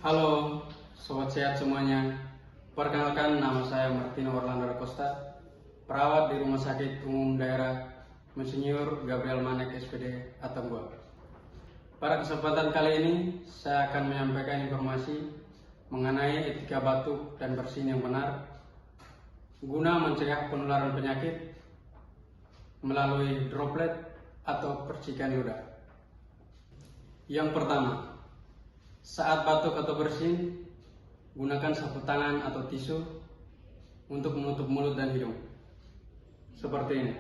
Halo, sobat sehat semuanya. Perkenalkan, nama saya Martino Orlando Costa, perawat di Rumah Sakit Umum Daerah Insinyur Gabriel Manek SPD Atambua. Pada kesempatan kali ini, saya akan menyampaikan informasi mengenai etika batuk dan bersin yang benar guna mencegah penularan penyakit melalui droplet atau percikan ludah. Yang pertama, saat batuk atau bersin, gunakan sapu tangan atau tisu untuk menutup mulut dan hidung. Seperti ini.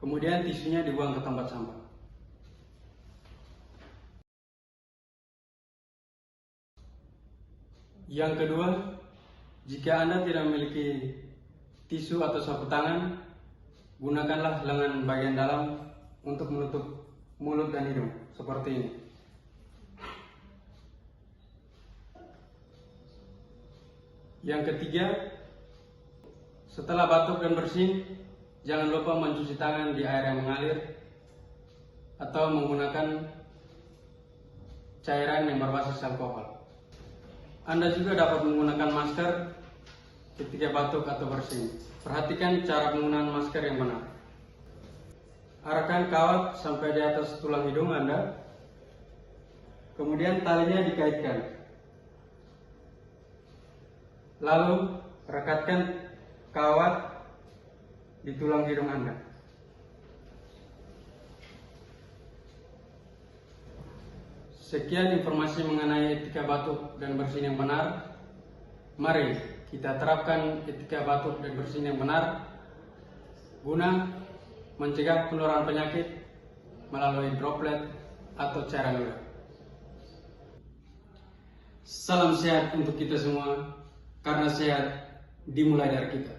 Kemudian tisunya dibuang ke tempat sampah. Yang kedua, jika Anda tidak memiliki tisu atau sapu tangan, gunakanlah lengan bagian dalam untuk menutup mulut dan hidung, seperti ini. Yang ketiga, setelah batuk dan bersin, jangan lupa mencuci tangan di air yang mengalir atau menggunakan cairan yang berbasis alkohol. Anda juga dapat menggunakan masker ketika batuk atau bersin. Perhatikan cara penggunaan masker yang benar. Arahkan kawat sampai di atas tulang hidung Anda, kemudian talinya dikaitkan. Lalu rekatkan kawat di tulang hidung Anda. Sekian informasi mengenai etika batuk dan bersin yang benar. Mari kita terapkan etika batuk dan bersin yang benar guna mencegah penularan penyakit melalui droplet atau cairan ludah. Salam sehat untuk kita semua, karena sehat dimulai dari kita.